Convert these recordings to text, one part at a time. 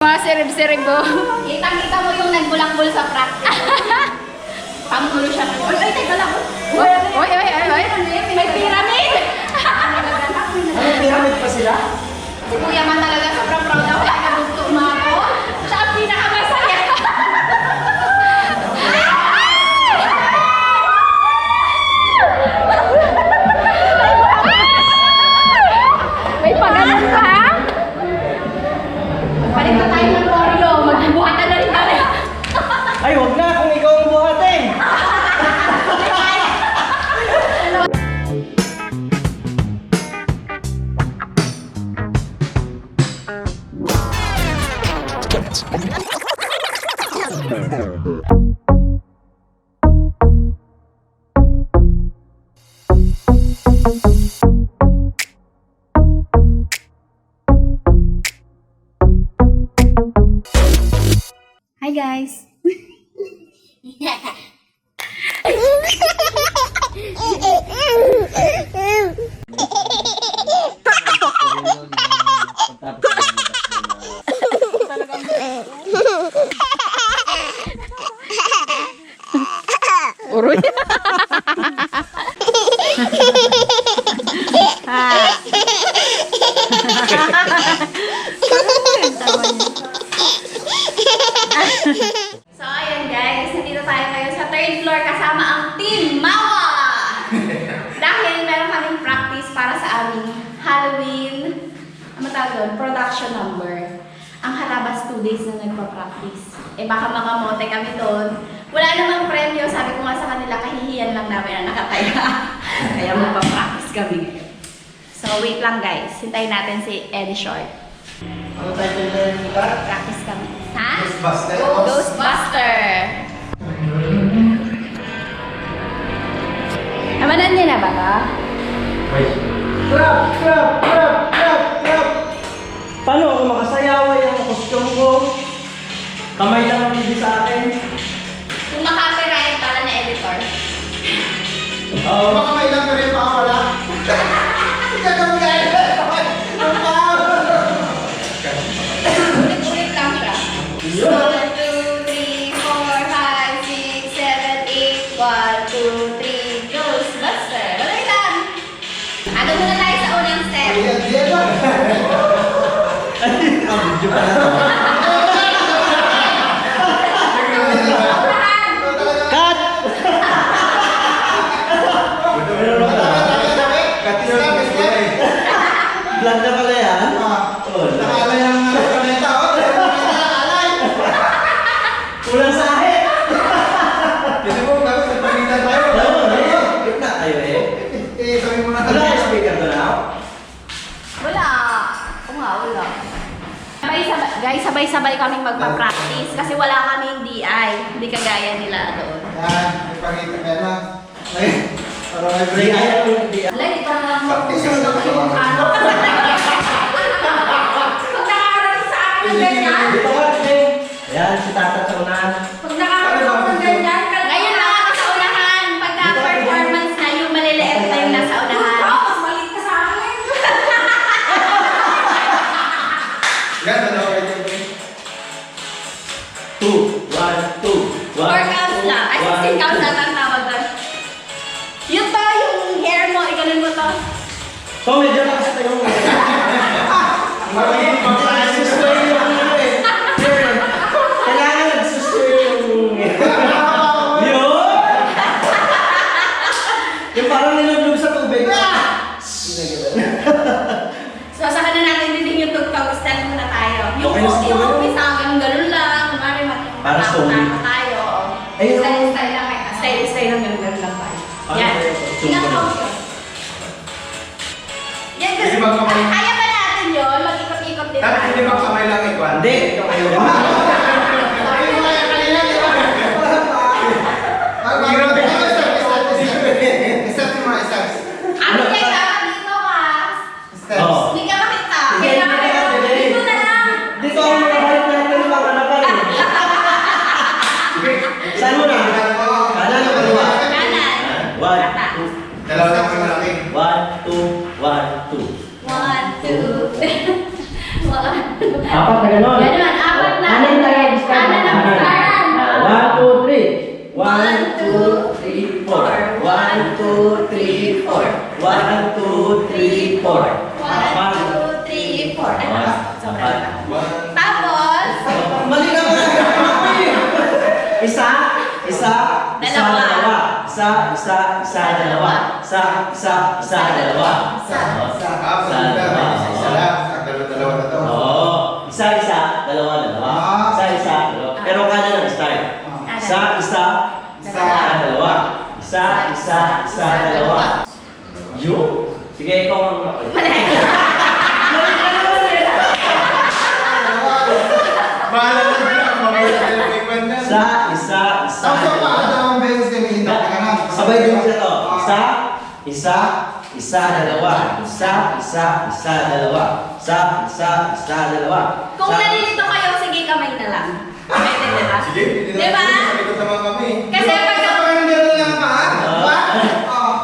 mga sirib-sirib oh. Kita mo yung nagbulakbol sa practice. Pamulo siya. Uy, teka lang. Oy. May pyramid! Ano, pyramid pa sila? Si Kuya man talaga sobrang proud ako. Kaya nabugto mo ako. Siya ang pinakamasaya. May pagalan pa ha? Balik na tayo ng Oreo. Magbuhatan na rin tayo. Ay, wag na kung ikaw ang buhatin. Hi guys. Uroy. So ayun guys, nandito tayo ngayon sa 3rd floor kasama ang Team Mawa! Dahil meron kaming practice para sa aming Halloween, ano tawag doon? Production number. Ang halabas 2 days na nagpa-practice. Eh baka makamote kami doon. Wala namang premyo, sabi ko nga sa kanila, kahihiyan lang namin na nakataya. Kaya magpa-practice kami ngayon. So wait lang guys, hintayin natin si Eddie Short. Ano title na yung kita? Practice kami. Ha? Ghostbuster? Ghostbuster! Amanan niya na ba ka? Wait. Crap! Paano ako makasayaway ang costume ko? Kamay lang ang hindi sa akin. Kung makapiright para na editor. Oo. Baka may lang na rin pakawala. Gagawin ka rin. Ulit-ulit lang siya. 1, 2, 3, 4, 5, 6, 7, 8. 1, 2, 3. Ghostbuster! Wala lang! Ano muna tayo sa unang step? Diyan lang. Ang video pa na to. Cut! Katis na, basta eh. Vlog na pala yan? Oo. Nakalay ang kaneta, oh. Nakalay. Kulang sa akin! Kasi mo, tapos nagpalitan tayo. Oo, gitna tayo eh. Sabi mo na Wala yung speaker doon ako? Wala. Oo nga, wala. Guys, sabay-sabay kaming magpa-practice kasi wala kaming DI. Hindi kagaya nila doon. Yan, ipakita ka na. Ay, parang may break. Ayaw yung hindi. Wala, di pa lang Practice mag-usap lang yung ako. ano. Pag nakakarap sa akin ng ganyan, Dito ka, Ding. Ayan, si Tata sa unahan. pag nakakarap ako ng ganyan, ngayon na ako sa unahan. Pagka performance na yung maliliit na yung nasa unahan. Oo, mas maliit ka sa akin. Yan, ano ka ito? 2, 1, 2, 1, 4 counts lang. Ay, 16 counts lang ang tawag doon. Yun ba yung hair mo? Ikanin mo to. So, medyo nakasitayo mo. Nagsusway yung ano eh. Kailangan nagsusway yung... Yun! Yung parang nilulog sa tubig. So, saka na natin din yung tugtog. Step muna tayo. Yung Okay na siguro. yung umpisa, ganun lang. Kumari, Para solid. tayo. Ayun. Style lang. Style lang. Ganun lang tayo. Ano Yan. ba yun? Ilang counts yun? Yan kasi. Hindi ba kamay? Kaya ba natin yun? Mag-ikot-ikot din Tapos hindi ba kamay lang ikaw? Hindi, ito kayo. Sabi mo kaya kanina, di ba? Ang hirap eh. Start mo mga steps. Ano yan? Dapat dito ka. Steps. Oo. Hindi ka makita. Hindi, Kailangan hindi ka dito. makita. Dito na lang. Dito ang mga balik natin ng mga hanapan eh. Saan mo na? Kanan o kaliwa? Kanan. 1, 2. Dalawa lang ang malaki. 1, 2, 1, 2. 1, 2, 3. 1, 2. Apat na ganon. Ganun, apat Isa, dalawa. Isa, dalawa. Isa lang. Dalawa na to. Oo. Isa, dalawa. Isa, dalawa. Pero kada lang start. Isa, dalawa. Isa, dalawa. Yun. Sige, ikaw ang Bahala na sila. Mamaya na yung ikwan na. Isa. Tapos pa, dalawang beses kami hinta ka na. Sabay din sila to. Isa, dalawa. Isa, dalawa. Kung nalilito kayo, sige kamay na lang. Pwede, di ba? Sige, Diba? Salikot naman kami. Kasi pag- Parang gano'n lang pa, ha?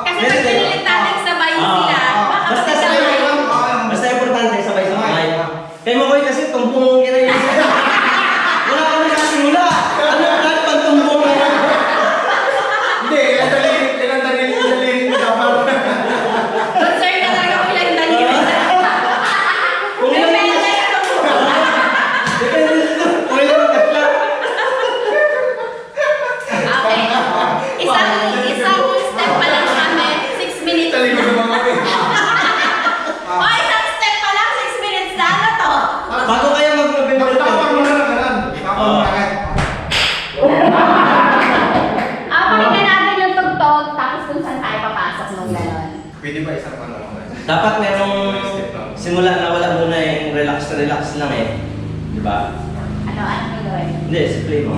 Kasi pag pinilit natin sabay sila, baka Basta magkasabay. sabay lang. Basta importante, sabay-sabay. Kaya Makoy kasi tumbong kinayin siya. Wala ka na nakasimula. Ano ang lahat pang tumbong na? Hindi, ilang daliri mo dapat. Concern na talaga kung ilang daliri. Kung ilan Depende na sa tumbong. kung ilan ang katla. Okay. Isang step pa lang kami, 6 minutes Talikod na. naman kami. O, isang step pa lang, 6 minutes na. Ano to? Bago kayo mag-November Tapang mo na lang, ganun. Tapang mo na lang. Pakinggan natin yung tugtog, tapos kung saan tayo papasok nung gano'n. Pwede ba isang ano lang? Dapat merong simula na wala muna yung relax lang eh. Di ba? Ano gawin? Hindi, si play mo.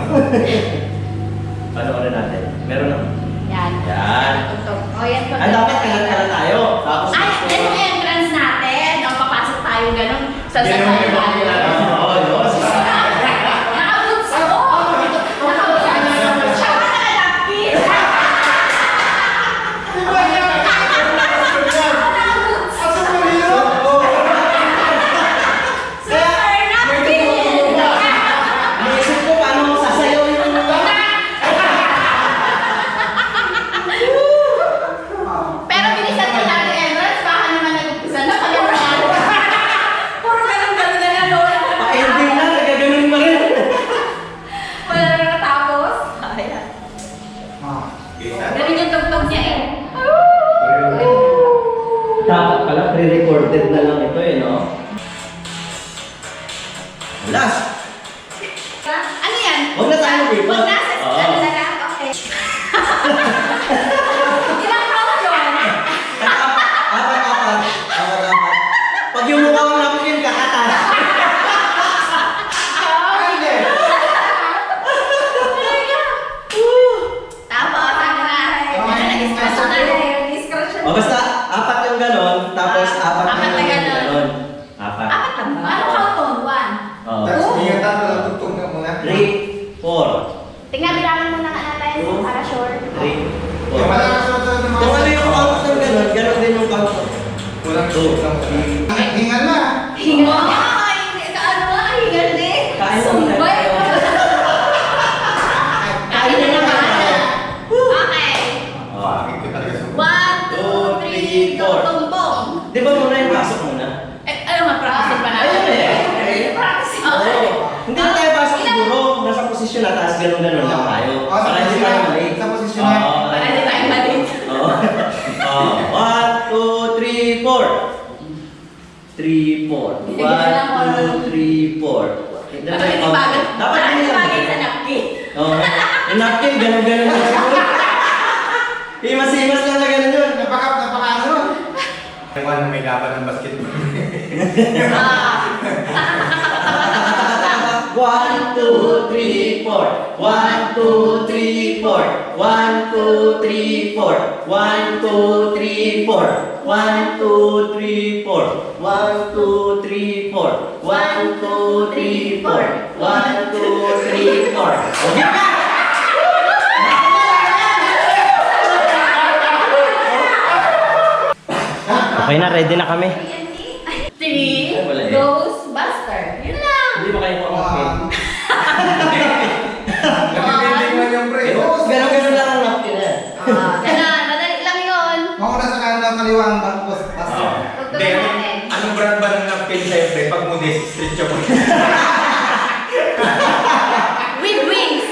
Panoorin natin. Meron na. Yan. Yan. Tugtog. O, yan tugtog. Ay, dapat kalat tayo. Tapos Ay, yan yung entrance natin. O, papasok tayo gano'n. Sa Yan yung may mga kilala. Oo, yun. Nakaboots ako. Nakaboots. Siya pa nakalapit. Nakaboots. Super napkin. Naisip ko paano sasayaw yung Pero bilisan ko natin entrance. Baka naman nag-umpisa na pala puro ganun-ganun na yan. pa-ending na, nagaganon pa rin. Wala na natapos. Ayan. Galing yung tugtog niya eh. Dapat pala pre-recorded na lang ito eh, no? Last! Ano yan? Huwag na tayo mag-report. Huwag na. Oo. Ano na lang? Okay. Ilang round yun? Apat. Pag yung mukha mo napkin, kakata. Tapos, ano na? Nag-scratch na yung scratch O basta, apat yung ganon, tapos apat Apat yung na ganon. ganon. Apat. Apat lang ba? Ano count on? 1. Oo. Tapos ingatan na lang tugtog na muna. 3, 4. Tingnan, bilangan muna nga natin para sure. 3, 4. Yung malakas-sunod na mga... Kung ano yung count ng ganon, ganon din yung count. Kulang 2. Hingal na. Hingal. Ay, kaano nga? Hingal din. Kain mo muna Sumbay. tayo. Kain na naman. Okay. Bakit ko talaga sa... 1, 2, 3, go, tumbong. Di ba muna yung pasok muna? Ano nga, practice pa natin? Ayun eh. Practice. Okay. Hindi na tayo pasok siguro. Nasa posisyon na, tapos ganon-ganon lang tayo. Para hindi tayo mali. Sa posisyon na. Oo. Para hindi tayo mali. Oo. 1, 2, 3, 4. 3, 4. 1, 2, 3, 4. Dapat hindi bagay. Dapat hindi bagay sa napkin. Oo. Yung napkin, ganon-ganon lang siguro. Imas-imas lang na ganon yun. Napaka-ano. Yung may laban ng basketball. 1, 2, 3, 4. 1, 2, 3, 4. 1, 2, 3, 4. 1, 2, 3, 4. 1, 2, 3, 4. 1, 2, 3, 4. 1, 2, 3, 4. 1, 2, 3, 4. Okay ka? Okay na, ready na kami. 3, Ghostbuster. Yun lang. Hindi ba kayo kumakit? Nakapinding lang yung pre. Ganon-ganon lang ang napkin na. Ganun, madali lang yun. Mauna sa kanan kaliwa ang bagpos. Tugtugin natin. Anong brand ba ng napkin sa'yo, pre? Pag modest, stretchable. With wings.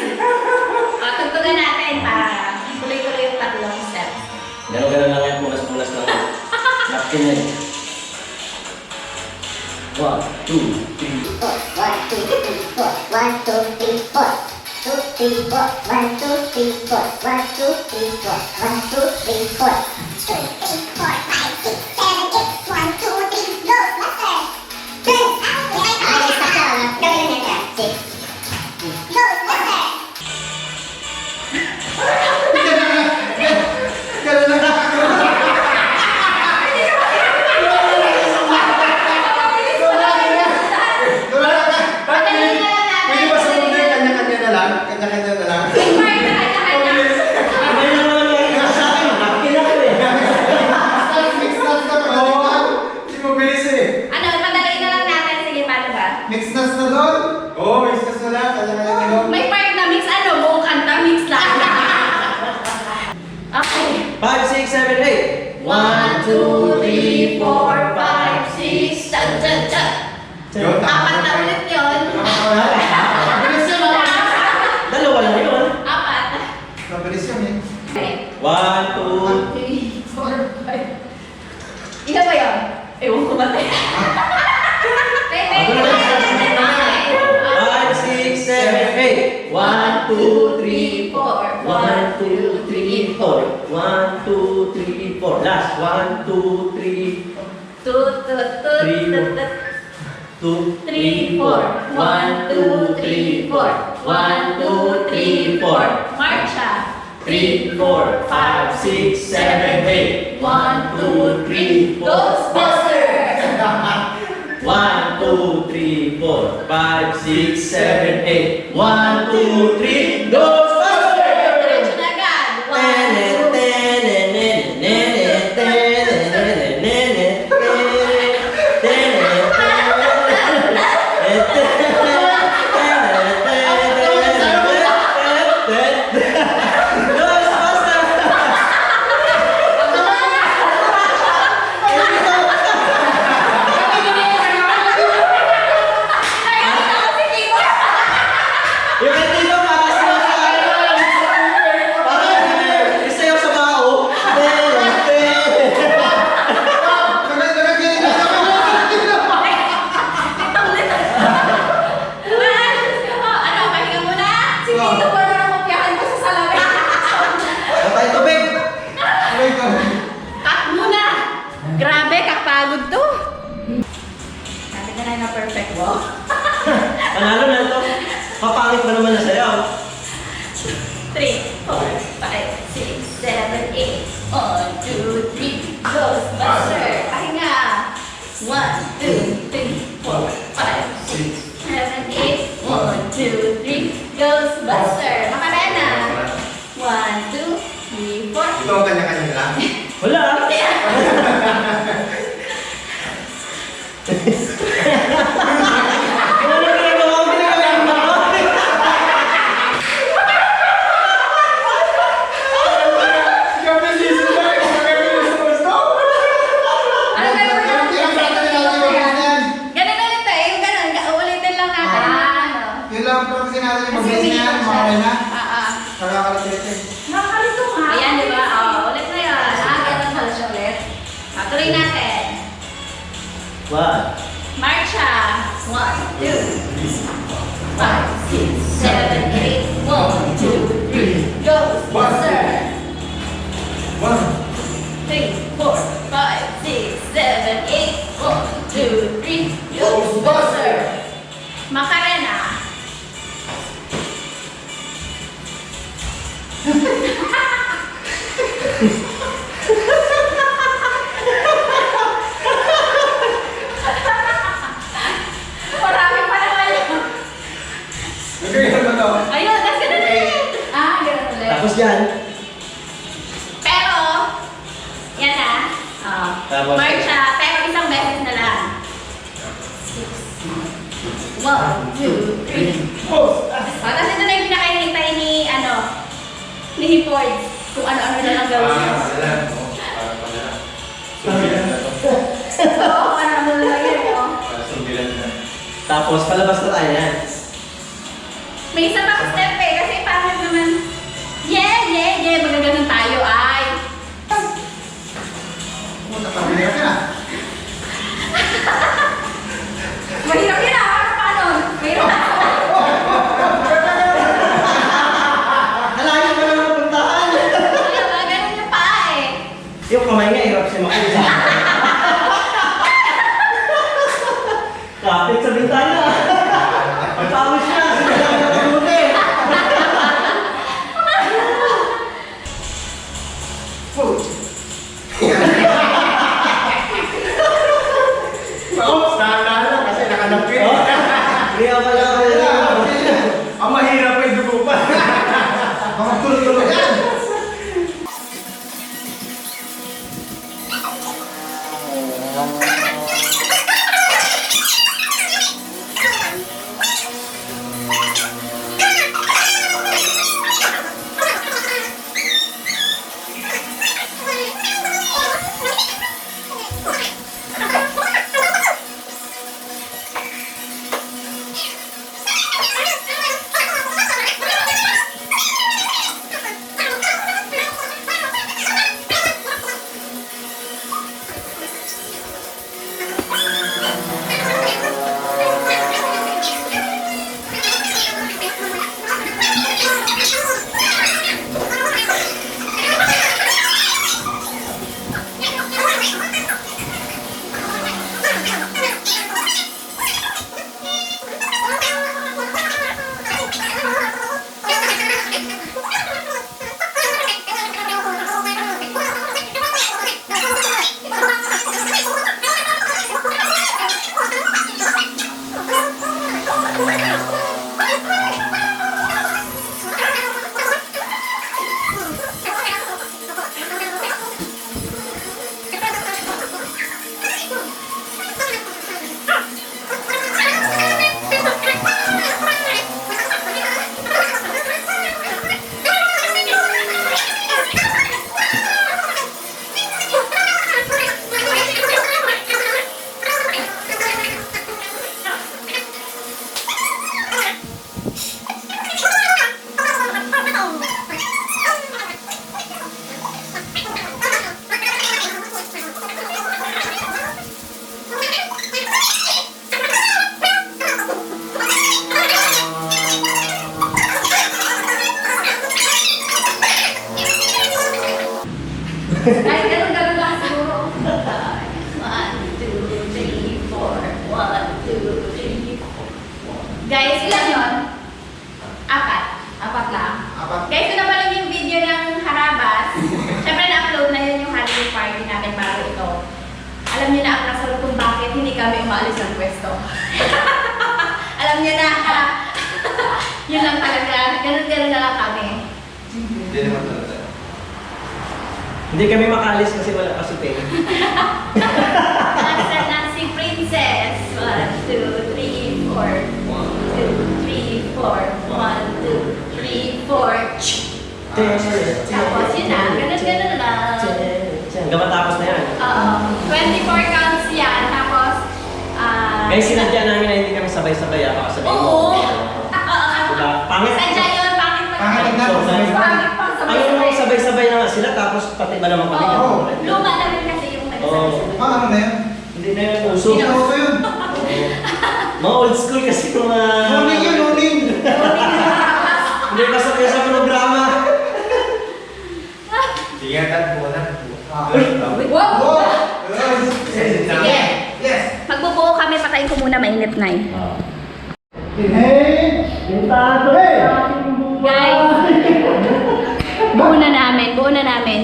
4. 1, 2, 3, 4. 2, 3, 4. 1, 2, 3, 4. 1, 2, 3, 4. 1, 2, 3, 4. 2, 3, 4, 5, 6, 7, 8. 1, 2, 3, go, master! Ay, stop na lang. Gawin lang yan. 6. Go, master! Ganun na. Padali na lang natin. Pwede ba sa mundo yung kanya-kanya na lang? Kanya-kanya na lang? May part na kanya-kanya. Ano yung naman yung sa akin? Nakakila ko eh. Mix nuts na pa. Oo. Hindi mo bilis eh. Ano, padali na lang natin. Sige, paano ba? Mix nuts na doon? Oo, mix nuts na lang. Kanya-kanya na doon. May part na mix, ano, buong kanta, mix lang. Okay. 5, 6, 7, 8. 1, 2, 3, 4, 5, 6, chan, chan, chan. Yun, Apat na ulit yun. Mabilis yun ah. Dalawa lang yun. Apat. Mabilis yun eh. Okay. 1, 2, 3, 4, 5. Ika ba yun? Ewan ko ba tayo? Tete, 5, 6, 7, 8. 1, 2, 3, 4. 1, 2, 3, 4. 1, 2, 3, 4. Last. 1, 2, 3, 2, 3, 4. 1, 2, 3, 4. 1, 2, 3, 4. Marcha. 3, 4, 5, 6, 7, 8. 1, 2, 3, Ghostbusters! 1, 2, 3, 4, 5, 6, 7, 8. 1, 2, 3, Ghostbusters! Diretso na agad. 1, 2, Yung dito para isayaw sa bao. Ano, pahinga muna? Sige, ito pa na kopyahan ko sa salamin. Patay tubig. Cut muna! Grabe, kapagod to. Sabi na lang na perfect walk. Panalo na ito. Papangit ba naman na sayaw? 3, 4, 5, 6, 7, 8. 1, 2, 3, Ghostbuster! Pahinga! 1, 2, 3, 4, 5, 6, 7, 8. 1, 2, 3, Ghostbuster! Makarena! 1, 2, 3, 4. Ito ang kanya-kanya lang. Wala. Ano ginagawa ko? Ginagawa mo ako. Mabilis na. Mabilis na gusto. Ano gagawin natin? Kaya sa atin natin mabilis yan. Ganun ulit eh. Yung ganun. Ulitin lang natin. Ano? Yun lang ang practice natin yung mabilis na yan. Makakay na. Nakakalit eh. Nakakalito nga. Ayan, di ba? Oo, ulit na yun. Ganun pala siya ulit. Tuloy natin. 1. Marcha! 1, 2, 5, 6, 7, 8. 1, 2, 3, Ghostbuster! 1. 3, 4, 5, 6, 7, 8. 1, 2, 3, Ghostbuster! Macarena! Marami pa naman yun. Nagkaya mo to. Ayun, that's ganun ulit. Ganun ulit. Tapos yan. Pero, yan na. Tapos? Marcha, pero isang beses na lang. 1, 2, 3. Tapos ito na yung pinakahintay ni, ni Ford. Kung ano-ano na lang gawin niya. Oo, ano-ano na lang yun, oh. Tapos palabas na tayo yan. May isa pang step eh, kasi parang naman, yeah, magaganon tayo ay. Nakapilip na. Mahirap yun ah, paano? Mahirap. Guys, ganun lang siguro. 1, 2, 3, 4. 1, 2, 3, 4. Guys, ilan yun? 4 lang. Guys, ito na pala yung video ng Harabas. Siyempre, na-upload na yun yung Halloween party natin para ito. Alam niyo na ang rason kung bakit hindi kami umaalis ng pwesto. Alam niyo na, ha? Yun lang talaga. Ganun-ganun na lang kami. Hindi naman talaga. Hindi kami makaalis kasi wala pa si Peng. Nasa na si Princess. 1, 2, 3, 4. 1, 2, 3, 4. 1, 2, 3, 4. Tapos yun na. Ganun-ganun lang. Hanggang matapos na yan. 24 counts yan. Tapos, Guys, sinadya namin na hindi kami sabay-sabay. Baka sabihin mo. oo. Diba? Pangit. Sadya yun. Pangit pa. Pangit na. Pangit pa. Ayun mo, sabay-sabay na nga sila, tapos pati ba naman kami? Oo. Luma na rin kasi yung Oo. Ano na yun? Hindi na yung uso. Sino ko yun? Mga old school kasi mga... Morning yun, morning. Hindi pasok yun sa programa. Sige, tagpo na. Wow! Wow! Sige. Yes. Magbubuo kami. Patayin ko muna. Mainit na eh. Hey! Pintado Hey! Guys. Buo na namin. Buo na namin.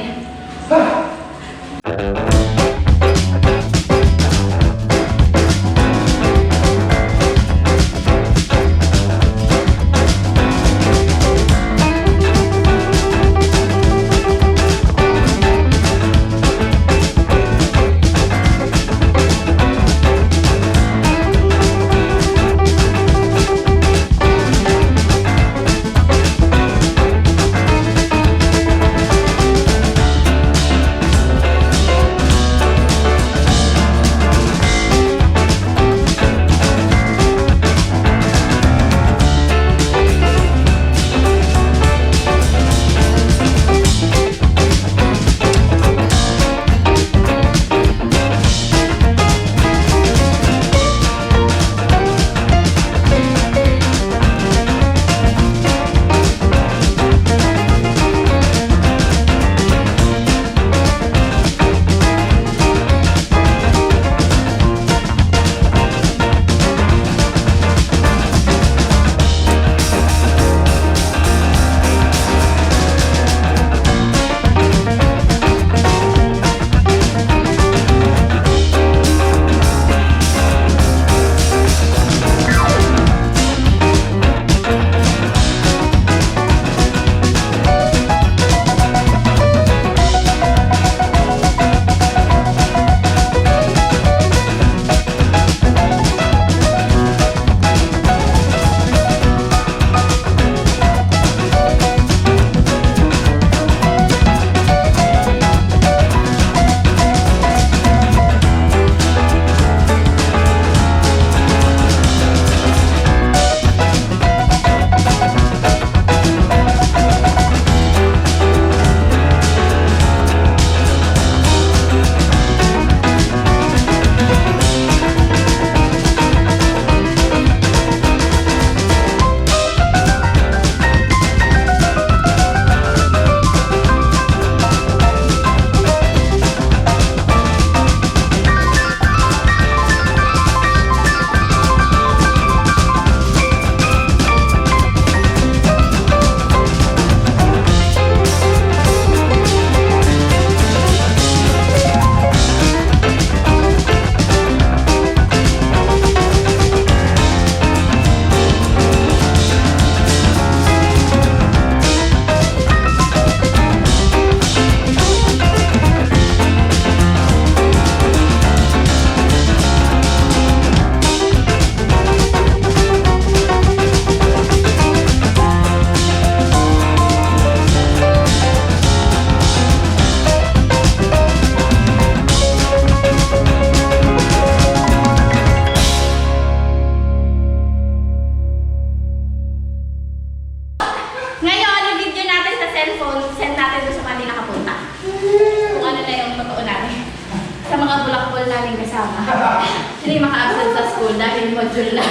Hindi maka-absent sa school dahil module na.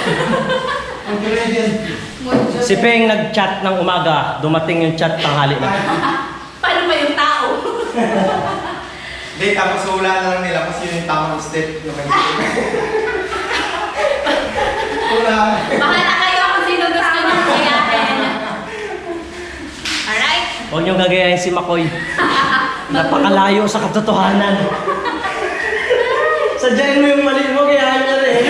Module. Si Peng nag-chat ng umaga, dumating yung chat tanghali na. Paano ba yung tao? Hindi, tapos hula na lang nila kasi yun yung tamang step. Hula. Bahala kayo kung sino gusto nyo gayahin. Alright? Huwag niyong gagayahin si Makoy. Napakalayo sa katotohanan. Sadyain mo yung mali mo, gayahin niya rin.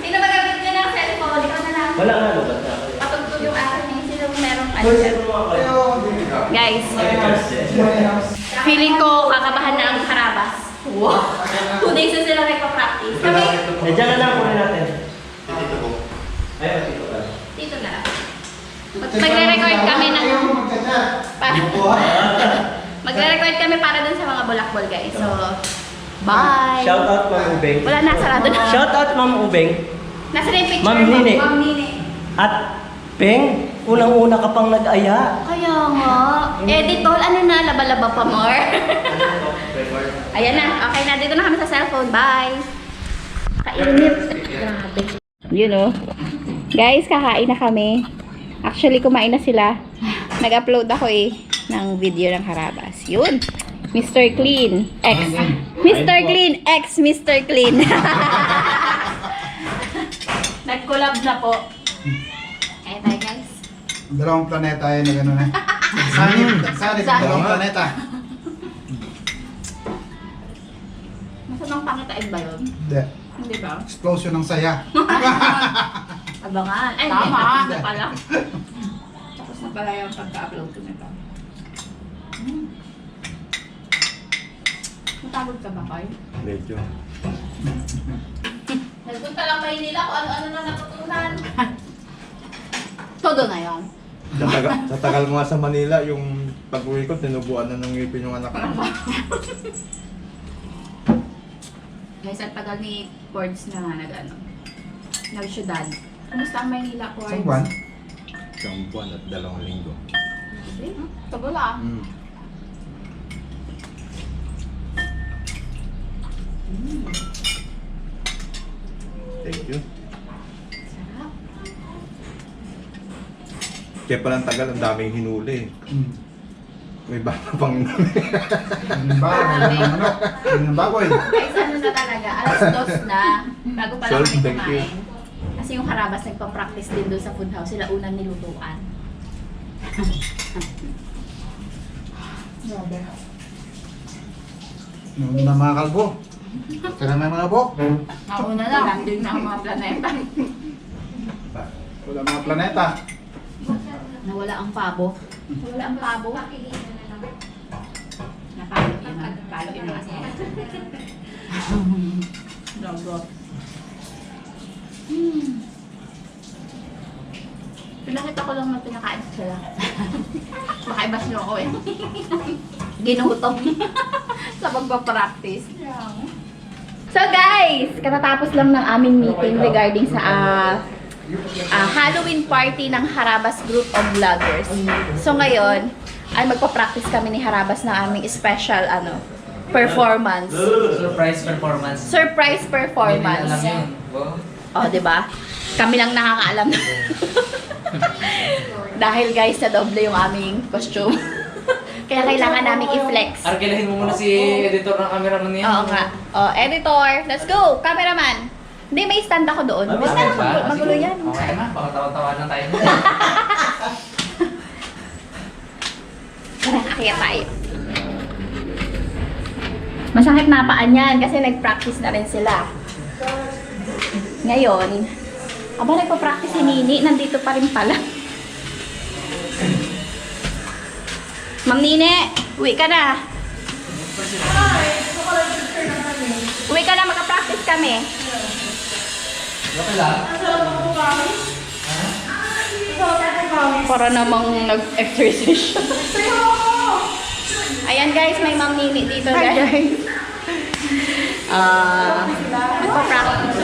Sino ba gamit nyo ng cellphone? Ikaw na lang. Wala nga, lubat na. Patugtog yung akin eh. Sino merong ano Hoy, dyan? sino mo ako? Guys, feeling ko kakabahan na ang Harabas. Wow! 2 days na sila nagpa-practice. Kami, Eh, dyan na lang kunin natin. Ayun, dito ka. dito na lang. Magre-record kami ng... Magre-record kami para dun sa mga bulakbol, guys. So, bye! Shout out, Ma'am Ubeng. Wala na, sarado na. Shout out, Ma'am Ubeng. Nasa na yung picture Ma'am mo? Nini. Ma'am Nini. At Peng, unang-una ka pang nag-aya. Kaya nga. Editor, ano na, laba-laba pa more. Ayan na, okay na. Dito na kami sa cellphone. Bye! Kainit. Grabe. Yun oh. Guys, kakain na kami. Actually, kumain na sila. Nag-upload ako ng video ng Harabas. Yun. Mr. Clean. X. Mr. Clean. X Mr. Clean. Nag-collab na po. Ayan tayo, guys. Dalawang planeta yun na gano'n eh. Sanib, dalawang planeta. Masamang pangitain ba yun? Hindi. Hindi ba? Explosion ng saya. Abangan. Ay, tama. Ano pala? Tapos na pala yung pagka-upload ko nito. Matagod ka ba kayo? Medyo. Nagpunta lang Maynila kung ano-ano na natutunan. Todo na yun. Sa tagal mo nga sa Manila, yung pag-uwi ko, tinubuan na ng ngipin yung anak ko. Guys, ang tagal ni Cords na nag-syudad. Kumusta ang Maynila, Cords? Isang buwan. Isang buwan at 2 linggo. Tagal ah. Mm. Thank you. Sarap. Kaya palang tagal, ang daming hinuli. May baka pang Yung baboy. Guys, ano na talaga, alas 2 na, bago pa lang Sorry, kami thank you. kumain. Kasi yung Harabas nagpa-practice din doon sa food house, sila unang nilutuan. Yung na mga kalbo. Saka may mga bok. Nauna na, landing na ang mga planeta. Wala mga planeta. Nawala ang pabo. Nawala ang pabo. Napalo yun ang palo yun ang asawa. Logo. Pinakita ko lang na pinakain sila. Makaibas nyo ako eh. Ginutom. Sa pagpapractice. So guys, katatapos lang ng aming meeting regarding sa Halloween party ng Harabas Group of Vloggers. So ngayon, ay magpa-practice kami ni Harabas ng aming special performance. Surprise performance. Surprise performance. Hindi nila alam yun. Wow. Oh, 'di ba? Kami lang nakakaalam. Dahil guys, sa doble yung aming costume. Kaya kailangan namin i-flex. Arkilahin mo muna si editor ng cameraman niya. Oo nga. Oh, editor, let's go! Cameraman! Hindi, may stand ako doon. Ay, Basta bakit ba? magulo yan. Okay na, pakatawa-tawa na tayo. Tara, akyat tayo. Masakit na paan yan kasi nag-practice na rin sila. Ngayon, nagpa-practice si Nini, nandito pa rin pala. Ma'am Nini, uwi ka na. Uwi ka na, magka-practice kami. Okay lang. Para namang nag-exercise. Ayan guys, may Ma'am Nini dito guys. Magpa-practice.